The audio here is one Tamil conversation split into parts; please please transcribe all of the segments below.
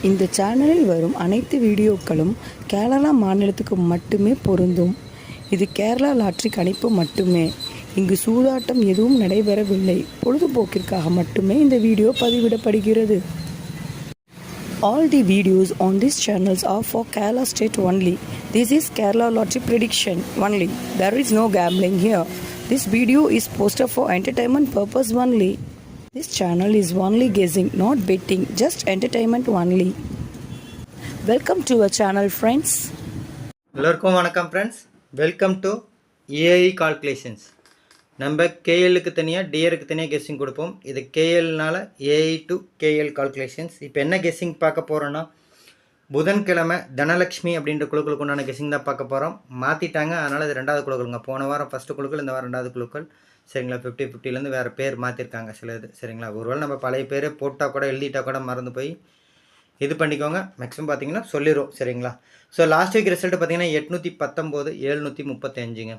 இந்த சேனலில் வரும் அனைத்து வீடியோக்களும் கேரளா மாநிலத்துக்கு மட்டுமே பொருந்தும். இது கேரளா லாட்டரி கணிப்பு மட்டுமே. இங்கு சூதாட்டம் எதுவும் நடைபெறவில்லை. பொழுதுபோக்கிற்காக மட்டுமே இந்த video பதிவிடப்படுகிறது. All the videos on these channels are for Kerala state only. This is Kerala lottery prediction only. There is no gambling here. This video is posted for entertainment purpose only. This channel is only guessing, not betting, just entertainment only. Welcome to our channel, friends. எல்லோருக்கும் வணக்கம் friends. Welcome to AI calculations. நம்ம கேஎல்லுக்கு தனியாக டிஆருக்கு தனியாக கெஸ்ஸிங் கொடுப்போம். இது கேஎல்னால ஏஐ டு கேஎல் கால்குலேஷன்ஸ். இப்போ என்ன கெஸ்ஸிங் பார்க்க போகிறோன்னா, புதன்கிழமை தனலக்ஷ்மி அப்படின்ற குழுக்களுக்கு உண்டான கெஸ்ஸிங் தான் பார்க்க போகிறோம். மாற்றிட்டாங்க, அதனால் இது ரெண்டாவது குழுக்களுங்க. போன வாரம் ஃபஸ்ட்டு குழுக்கள், இந்த வாரம் ரெண்டாவது குழுக்கள். சரிங்களா, 50-50லேருந்து வேறு பேர் மாற்றிருக்காங்க சில இது. சரிங்களா, ஒருவேளை நம்ம பழைய பேர் போட்டால் கூட எழுதிட்டால் கூட மறந்து போய் இது பண்ணிக்கோங்க. மேக்ஸிமம் பார்த்தீங்கன்னா சொல்லிடும். சரிங்களா, ஸோ லாஸ்ட் வீக் ரிசல்ட்டு பார்த்தீங்கன்னா 819, 735ங்க.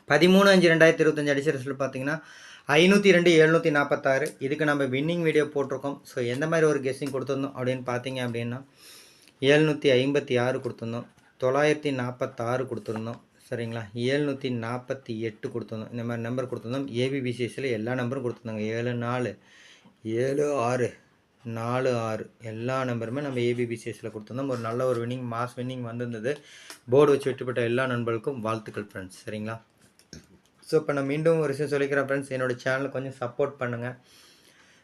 13/5/2025 அடிச்ச ரிசல்ட் பார்த்தீங்கன்னா 502, 746. இதுக்கு நம்ம வின்னிங் வீடியோ போட்டிருக்கோம். ஸோ எந்த மாதிரி ஒரு கெஸ்ஸிங் கொடுத்துருந்தோம் அப்படின்னு பார்த்தீங்க அப்படின்னா 756 கொடுத்துருந்தோம், 946 கொடுத்துருந்தோம். சரிங்களா, 748 கொடுத்துருந்தோம். இந்த மாதிரி நம்பர் கொடுத்துருந்தோம். ஏபிபிசிஎஸ்சில் எல்லா நம்பரும் கொடுத்துருந்தோங்க. 74, 76, 46 எல்லா நம்பருமே நம்ம ஏபிபிசிஎஸ்சில் கொடுத்துருந்தோம். ஒரு நல்ல ஒரு வின்னிங், மாஸ் வின்னிங் வந்திருந்தது. போர்டு வச்சு வெற்றிப்பட்ட எல்லா நண்பர்களுக்கும் வாழ்த்துக்கள் ஃப்ரெண்ட்ஸ். சரிங்களா, ஸோ இப்போ நான் மீண்டும் ஒரு விஷயம் சொல்லிக்கிறேன் ஃப்ரெண்ட்ஸ். என்னோடய சேனலை கொஞ்சம் சப்போர்ட் பண்ணுங்கள்.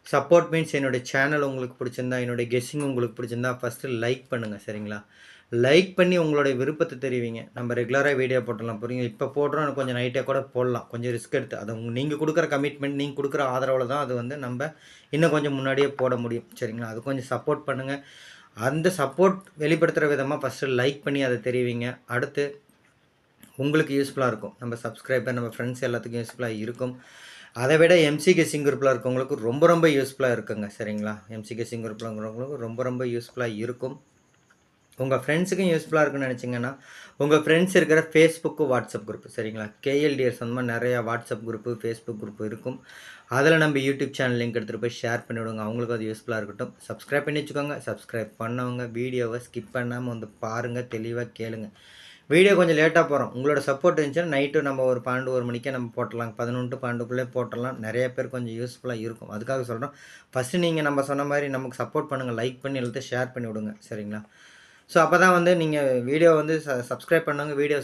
சப்போர்ட் மீன்ஸ் என்னோடய சேனல் உங்களுக்கு பிடிச்சிருந்தா, என்னோடய கெஸ்ஸிங் உங்களுக்கு பிடிச்சிருந்தா ஃபஸ்ட்டு லைக் பண்ணுங்கள். சரிங்களா, லைக் பண்ணி உங்களுடைய விருப்பத்தை தெரிவிங்க. நம்ம ரெகுலராக வீடியோ போட்டலாம், புரியுங்க. இப்போ போடுறோம், கொஞ்சம் நைட்டே கூட போடலாம், கொஞ்சம் ரிஸ்க் எடுத்து. அது நீங்கள் கொடுக்குற கமிட்மெண்ட், நீங்கள் கொடுக்குற ஆதரவில் தான் அது வந்து நம்ம இன்னும் கொஞ்சம் முன்னாடியே போட முடியும். சரிங்களா, அது கொஞ்சம் சப்போர்ட் பண்ணுங்கள். அந்த சப்போர்ட் வெளிப்படுத்துகிற விதமாக ஃபஸ்ட்டு லைக் பண்ணி அதை தெரிவிங்க. அடுத்து உங்களுக்கு யூஸ்ஃபுல்லாக இருக்கும், நம்ம சப்ஸ்கிரைபர், நம்ம ஃப்ரெண்ட்ஸ் எல்லாத்துக்கும் யூஸ்ஃபுல்லாக இருக்கும். அதை விட எம்சி கெஸ்ஸிங் குரூப்பில் இருக்கவங்களுக்கு ரொம்ப யூஸ்ஃபுல்லாக இருக்குங்க. சரிங்களா, எம்சி கெஸ்ஸிங் குரூப்பில் இருக்கிறவங்களுக்கு ரொம்ப யூஸ்ஃபுல்லாக இருக்கும். உங்கள் ஃப்ரெண்ட்ஸுக்கும் யூஸ்ஃபுல்லாக இருக்குன்னு நினச்சிங்கன்னா, உங்கள் ஃப்ரெண்ட்ஸ் இருக்கிற ஃபேஸ்புக்கு, வாட்ஸ்அப் குரூப், சரிங்களா, கேஎல்டிஎஸ் அந்த மாதிரி நிறையா வாட்ஸ்அப் குரூப்பு, ஃபேஸ்புக் குரூப்பு இருக்கும். அதில் நம்ம யூடியூப் சேனல் லிங்க் எடுத்துகிட்டு போய் ஷேர் பண்ணிவிடுங்க. அவங்களுக்கு அது யூஸ்ஃபுல்லாக இருக்கட்டும். சப்ஸ்கிரைப் பண்ணி வச்சுக்கோங்க. சப்ஸ்கிரைப் பண்ணவங்க வீடியோவை ஸ்கிப் பண்ணாமல் வந்து பாருங்கள், தெளிவாக கேளுங்க. வீடியோ கொஞ்சம் லேட்டாக போகிறோம். உங்களோட சப்போர்ட் இருந்துச்சுன்னா நைட்டு நம்ம ஒரு 12, 1 மணிக்கே நம்ம போட்டலாம். 11 to 12க்குள்ளே போட்டலாம். நிறைய பேர் கொஞ்சம் யூஸ்ஃபுல்லாக இருக்கும். அதுக்காக சொல்கிறோம். ஃபஸ்ட்டு நீங்கள் நம்ம சொன்ன மாதிரி நமக்கு சப்போர்ட் பண்ணுங்கள். லைக் பண்ணி எல்லாத்தையும் ஷேர் பண்ணி விடுங்க. சரிங்களா, ஸோ அப்போ தான் வந்து நீங்கள் வீடியோ வந்து சப்ஸ்கிரைப் பண்ணவங்க வீடியோ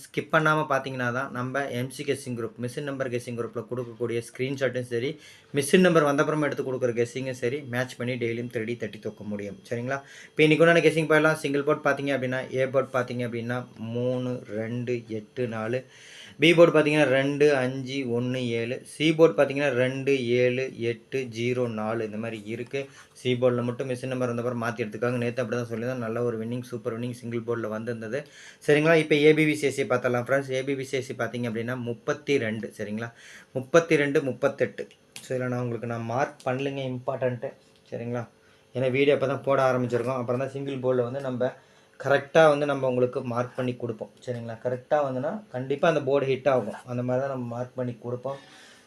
ஸ்கிப் பண்ணாமல் பார்த்தீங்கன்னா தான் நம்ம MC guessing group, machine number guessing குரூப்பில் கொடுக்கக்கூடிய ஸ்க்ரீன்ஷாட்டும் சரி, மிஷின் நம்பர் வந்தப்புறமா எடுத்து கொடுக்குற கெஸ்ஸிங்கும் சரி, மேட்ச் பண்ணி டெய்லியும் 3D தட்டி தூக்க முடியும். சரிங்களா, இப்போ இன்றைக்கு உண்டான கெஸ்ஸிங் போயிடலாம். சிங்கிள் போர்ட் பார்த்தீங்க அப்படின்னா, ஏ போர்ட் பார்த்தீங்க அப்படின்னா 3, 2, 8, 4. பி போர்டு பார்த்தீங்கன்னா 2, 5, 1, 7. சி போர்டு பார்த்தீங்கன்னா 2, 7, 8, 0, 4 இந்த மாதிரி இருக்குது. சி போர்டில் மட்டும் மிஷின் நம்பர் வந்தப்பறம் மாற்றி எடுத்துக்காங்க. நேற்று அப்படி தான் சொல்லி தான் நல்ல ஒரு வின்னிங், சூப்பர் வின்னிங் சிங்கிள் போர்டில் வந்திருந்தது. சரிங்களா, இப்போ ஏபிபிசிஎஸ்சி பார்த்தலாம் ஃப்ரெண்ட்ஸ். ஏபிபிசிஎஸ்சி பார்த்தீங்க அப்படின்னா 32. சரிங்களா, 32, 38. ஸோ இதில் நான் மார்க் பண்ணலைங்க, இம்பார்ட்டண்ட்டு. சரிங்களா, ஏன்னா வீடியோ அப்போ தான் போட ஆரம்பிச்சிருக்கோம். அப்புறம் தான் சிங்கிள் போர்டில் வந்து நம்ம கரெக்டாக வந்து நம்ம உங்களுக்கு மார்க் பண்ணி கொடுப்போம். சரிங்களா, கரெக்டாக வந்துன்னா கண்டிப்பாக அந்த போர்டு ஹிட் ஆகும். அந்த மாதிரி தான் நம்ம மார்க் பண்ணி கொடுப்போம்.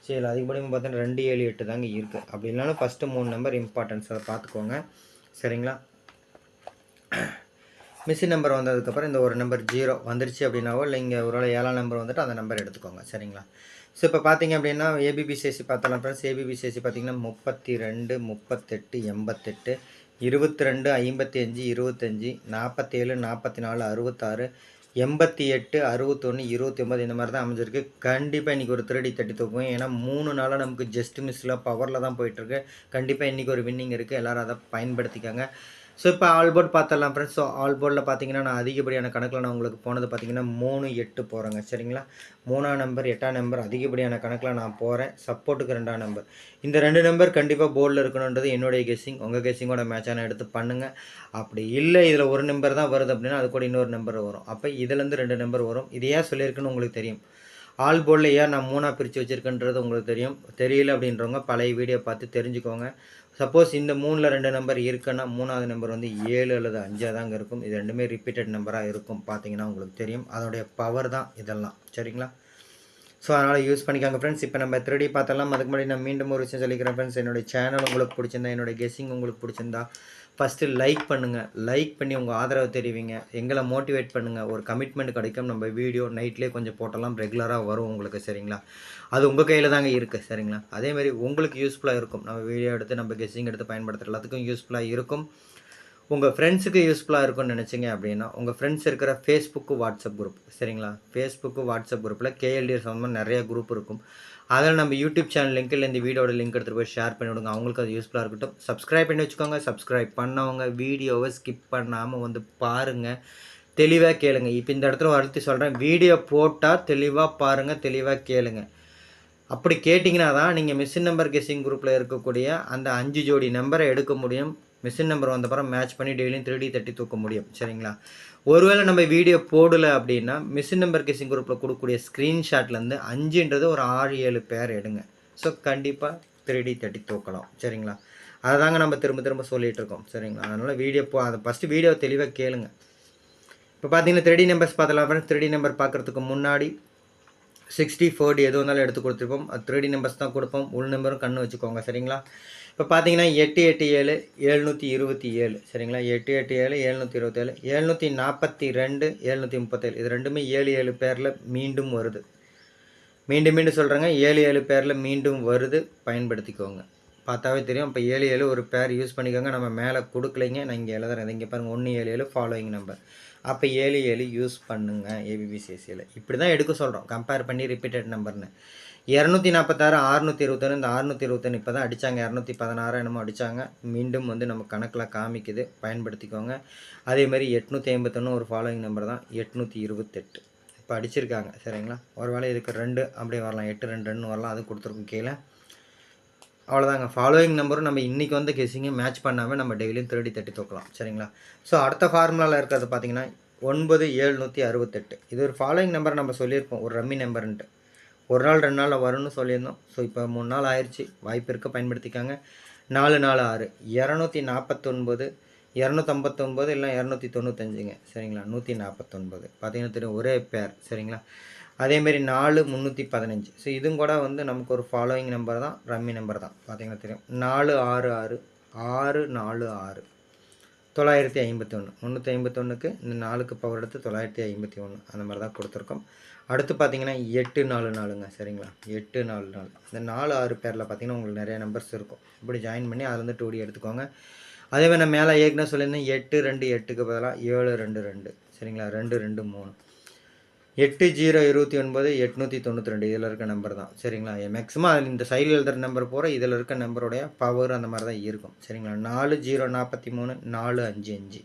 சரி, அதிகப்படியும் பார்த்தீங்கன்னா 2, 7, 8 தாங்க இருக்குது. அப்படி இல்லைனாலும் ஃபஸ்ட்டு 3 நம்பர் இம்பார்ட்டன்ஸ், அதை பார்த்துக்கோங்க. சரிங்களா, மிஷின் நம்பர் வந்ததுக்கப்புறம் இந்த ஒரு நம்பர் 0 வந்துருச்சு அப்படின்னாவோ, இல்லை இங்கே ஒரு 7ஆம் நம்பர் வந்துட்டு அந்த நம்பர் எடுத்துக்கோங்க. சரிங்களா, ஸோ இப்போ பார்த்தீங்க அப்படின்னா ஏபிபிசிஎஸ்சி பார்த்தலாம் ஃப்ரெண்ட்ஸ். ஏபிபிசிஎஸ்சி பார்த்தீங்கன்னா 32, 38, 88, 22, 55, 25, 47, 44, 66, 88, 61, 29 இந்த மாதிரி தான் அமைஞ்சிருக்கு. கண்டிப்பாக இன்றைக்கி ஒரு 3D தட்டி தூக்குவோம். ஏன்னா 3 நாளாக நமக்கு ஜஸ்ட் மிஸ்ஸில் பவரில் தான் போயிட்டுருக்கு. கண்டிப்பாக இன்றைக்கி ஒரு வின்னிங் இருக்குது. எல்லோரும் அதை பயன்படுத்திக்காங்க. ஸோ இப்போ ஆல் போர்ட் பார்த்துடலாம் ஃப்ரெண்ட்ஸ். ஸோ ஆல் போர்டில் பார்த்தீங்கன்னா நான் அதிகப்படியான கணக்கில் நான் உங்களுக்கு போனது பார்த்தீங்கன்னா 3, 8 போகிறேங்க. சரிங்களா, 3ஆம் நம்பர், 8ஆம் நம்பர் அதிகப்படியான கணக்கில் நான் போகிறேன். சப்போர்ட்டுக்கு 2ஆம் நம்பர். இந்த 2 நம்பர் கண்டிப்பாக போர்டில் இருக்கணுன்றது என்னுடைய கெஸ்ஸிங். உங்கள் கெஸ்ஸிங்கோட மேட்சான எடுத்து பண்ணுங்கள். அப்படி இல்லை இதில் ஒரு நம்பர் தான் வருது அப்படின்னா அது கூட இன்னொரு நம்பர் வரும். அப்போ இதுலேருந்து 2 நம்பர் வரும். இது ஏன் சொல்லியிருக்குன்னு உங்களுக்கு தெரியும். ஆல் போர்டில் ஏன் நான் 3ஆக பிரித்து வச்சுருக்கேன்றது உங்களுக்கு தெரியும். தெரியல அப்படின்றவங்க பழைய வீடியோ பார்த்து தெரிஞ்சுக்கோங்க. சப்போஸ் இந்த 3ல் 2 நம்பர் இருக்குன்னா 3ஆவது நம்பர் வந்து 7 அல்லது 5 தாங்க இருக்கும். இது ரெண்டுமே ரிப்பீட்டட் நம்பராக இருக்கும். பார்த்தீங்கன்னா உங்களுக்கு தெரியும். அதோடைய பவர் தான் இதெல்லாம். சரிங்களா, ஸோ அதனால் யூஸ் பண்ணிக்காங்க ஃப்ரெண்ட்ஸ். இப்போ நம்ம 3D பார்த்தலாம். அதுக்கு முன்னாடி நான் மீண்டும் ஒரு விஷயம் சொல்லிக்கிறேன் ஃப்ரெண்ட்ஸ். என்னுடைய சேனல் உங்களுக்கு பிடிச்சிருந்தா, என்னுடைய கெஸ்ஸிங் உங்களுக்கு பிடிச்சிருந்தா ஃபஸ்ட்டு லைக் பண்ணுங்கள். லைக் பண்ணி உங்கள் ஆதரவு தெரிவிங்க. எங்களை மோட்டிவேட் பண்ணுங்கள். ஒரு கமிட்மெண்ட் கிடைக்கும். நம்ம வீடியோ நைட்லேயே கொஞ்சம் போட்டலாம், ரெகுலராக வரும் உங்களுக்கு. சரிங்களா? அது உங்கள் கையில் தாங்க இருக்குது. சரிங்களா? அதேமாதிரி உங்களுக்கு யூஸ்ஃபுல்லாக இருக்கும். நம்ம வீடியோ எடுத்து நம்ம கெஸ்ஸிங் எடுத்து பயன்படுத்துகிற எல்லாத்துக்கும் யூஸ்ஃபுல்லாக இருக்கும். உங்கள் ஃப்ரெண்ட்ஸுக்கு யூஸ்ஃபுல்லாக இருக்கும்னு நினச்சிங்க அப்படின்னா உங்கள் ஃப்ரெண்ட்ஸ் இருக்கிற ஃபேஸ்புக்கு வாட்ஸ்அப் குரூப், சரிங்களா? ஃபேஸ்புக்கு வாட்ஸ்அப் குரூப்பில் கேஎல்டிஆர் சம்மந்தமாக நிறைய குரூப் இருக்கும். அதில் நம்ம யூடியூப் சேனல் லிங்க் இல்லை இந்த வீடியோட லிங்க் எடுத்துகிட்டு போய் ஷேர் பண்ணி விடுங்க. அவங்களுக்கு அது யூஸ்ஃபுல்லாக இருக்கட்டும். சப்ஸ்கிரைப் பண்ணி வச்சுக்கோங்க. சப்ஸ்கிரைப் பண்ணவங்க வீடியோவை ஸ்கிப் பண்ணாமல் வந்து பாருங்கள், தெளிவாக கேளுங்க. இப்போ இந்த இடத்துல அழுத்தி சொல்கிறேன், வீடியோ போட்டால் தெளிவாக பாருங்கள், தெளிவாக கேளுங்க. அப்படி கேட்டிங்கன்னா தான் நீங்கள் மிஷின் நம்பர் கெஸ்ஸிங் குரூப்பில் இருக்கக்கூடிய அந்த 5 ஜோடி நம்பரை எடுக்க முடியும். மிஷின் நம்பர் வந்தப்பறம் மேட்ச் பண்ணி டெய்லியும் 3D தட்டி தூக்க முடியும். சரிங்களா? ஒருவேளை நம்ம வீடியோ போடலை அப்படின்னா மிஷின் நம்பர் கெஸ்ஸிங் குரூப்பில் கொடுக்கக்கூடிய ஸ்க்ரீன்ஷாட்லேருந்து 5ன்றது ஒரு 6-7 பேர் எடுங்க. ஸோ கண்டிப்பாக 3D தட்டி தூக்கலாம். சரிங்களா? அதை தாங்க நம்ம திரும்ப திரும்ப சொல்லிகிட்டு இருக்கோம். சரிங்களா? அதனால் வீடியோ அதை ஃபஸ்ட்டு வீடியோ தெளிவாக கேளுங்க. இப்போ பார்த்தீங்கன்னா 3D நம்பர்ஸ் பார்த்தலாம் ஃப்ரெண்ட்ஸ். 3D நம்பர் பார்க்குறதுக்கு முன்னாடி 60, 40 எது வந்தாலும் எடுத்து கொடுத்துருப்போம். அது 3D நம்பர்ஸ் தான் கொடுப்போம். உள் நம்பரும் கண்ணு வச்சுக்கோங்க. சரிங்களா? இப்போ பார்த்தீங்கன்னா 887 727, சரிங்களா? 887 727, 742 737, இது ரெண்டுமே 7 பேரில் மீண்டும் வருது. மீண்டும் சொல்கிறேங்க, 7 பேரில் மீண்டும் வருது. பயன்படுத்திக்கோங்க. பார்த்தாவே தெரியும். இப்போ 7 ஒரு பேர் யூஸ் பண்ணிக்கோங்க. நம்ம மேலே கொடுக்கலைங்க, நான் இங்கே எழுதுறேன். இங்கே பாருங்கள், 177 ஃபாலோயிங் நம்பர். அப்போ 7 யூஸ் பண்ணுங்க ஏபிபிசிஎஸ்சியில். இப்படி தான் எடுக்க சொல்கிறோம், கம்பேர் பண்ணி ரிப்பீட்டட் நம்பர்னு. 246 621, இந்த 621 இப்போ தான் அடித்தாங்க, 216 என்னமோ அடித்தாங்க. மீண்டும் வந்து நம்ம கணக்கில் காமிக்குது, பயன்படுத்திக்கோங்க. அதேமாதிரி 851 ஒரு ஃபாலோயிங் நம்பர் தான், 828 இப்போ அடிச்சிருக்காங்க. சரிங்களா? ஒரு வேளை இதுக்கு 2 அப்படியே வரலாம், 8 2 2 வரலாம், அது கொடுத்துருக்கும் கீழே. அவ்வளோதாங்க. ஃபாலோயிங் நம்பரும் நம்ம இன்றைக்கி வந்து கெஸ்ஸிங்கை மேட்ச் பண்ணாமல் நம்ம டெய்லியும் 3D தட்டி தூக்கலாம். சரிங்களா? ஸோ அடுத்த ஃபார்முலாவில் இருக்கிறது பார்த்தீங்கன்னா 9768. இது ஒரு ஃபாலோயிங் நம்பர் நம்ம சொல்லியிருப்போம், ஒரு ரம்மி நம்பர்ன்ட்டு. ஒரு நாள் 2 நாளில் வரும்னு சொல்லியிருந்தோம். ஸோ இப்போ 3 நாள் ஆயிடுச்சு, வாய்ப்பு இருக்க பயன்படுத்திக்காங்க. 446 249 259 இல்லை 295ங்க. சரிங்களா? 149 பார்த்தீங்கன்னா தெரியும், ஒரே பேர். சரிங்களா? அதேமாரி 4 315. ஸோ இதுவும் கூட வந்து நமக்கு ஒரு ஃபாலோயிங் நம்பர் தான், ரம்மி நம்பர் தான். பார்த்தீங்கன்னா தெரியும். 466 646 951. 351க்கு இந்த 4க்கு பவர் எடுத்து 951, அந்த மாதிரி தான் கொடுத்துருக்கோம். அடுத்து பார்த்தீங்கன்னா 844ங்க. சரிங்களா? 844. இந்த 4 6 பேரில் பார்த்தீங்கன்னா உங்களுக்கு நிறைய நம்பர்ஸ் இருக்கும். இப்படி ஜாயின் பண்ணி அதில் வந்து 2D எடுத்துக்கோங்க. அதேமாதிரி நான் மேலே ஏற்கனவே சொல்லியிருந்தேன், 828க்கு பதிலாக 722. சரிங்களா? 223. 8029 892 இதில் இருக்க நம்பர் தான். சரிங்களா? மேக்ஸிமம் இந்த சைடில் எழுதுகிற நம்பர் போகிற இதில் இருக்க நம்பருடைய பவர் அந்த மாதிரி தான் இருக்கும். சரிங்களா? 4043 455.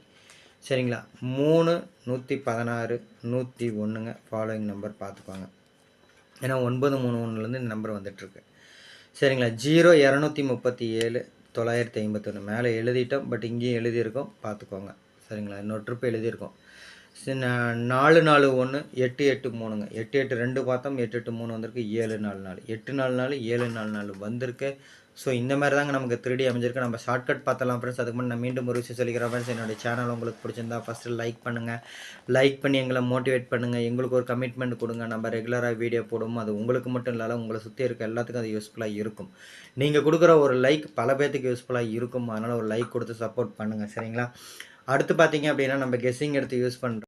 சரிங்களா? 3 116 101ங்க ஃபாலோயிங் நம்பர் பார்த்துக்கோங்க. ஏன்னா 931லேருந்து இந்த நம்பர் வந்துட்டுருக்கு. சரிங்களா? 0 237 951 மேலே எழுதிட்டோம், பட் இங்கேயும் எழுதியிருக்கோம், பார்த்துக்கோங்க. சரிங்களா? இன்னொரு ட்ரிப் எழுதியிருக்கோம். 441 883ங்க. 882 பார்த்தோம், 883 வந்திருக்கு, 744 844 744 வந்திருக்கு. ஸோ இந்த மாதிரி தாங்க நமக்கு 3D அமைஞ்சிருக்கு. நம்ம ஷார்ட்கட் பார்த்தலாம் ஃப்ரெண்ட்ஸ். அதுக்கு முன்னாடி நான் மீண்டும் ஒரு விஷயம் சொல்லிக்கிறேன் ஃப்ரெண்ட்ஸ். என்னுடைய சேனல் உங்களுக்கு பிடிச்சிருந்தா ஃபஸ்ட்டு லைக் பண்ணுங்கள். லைக் பண்ணி எங்களை மோட்டிவேட் பண்ணுங்கள். எங்களுக்கு ஒரு கமிட்மெண்ட் கொடுங்க. நம்ம ரெகுலராக வீடியோ போடுவோம். அது உங்களுக்கு மட்டும் இல்லாத உங்களை சுற்றி இருக்க எல்லாத்துக்கும் அது யூஸ்ஃபுல்லாக இருக்கும். நீங்கள் கொடுக்குற ஒரு லைக் பல பேர்த்துக்கு யூஸ்ஃபுல்லாக இருக்கும். அதனால் ஒரு லைக் கொடுத்து சப்போர்ட் பண்ணுங்கள். சரிங்களா? அடுத்து பார்த்தீங்க அப்படின்னா நம்ம கெஸ்ஸிங் எடுத்து யூஸ் பண்ணுறோம்.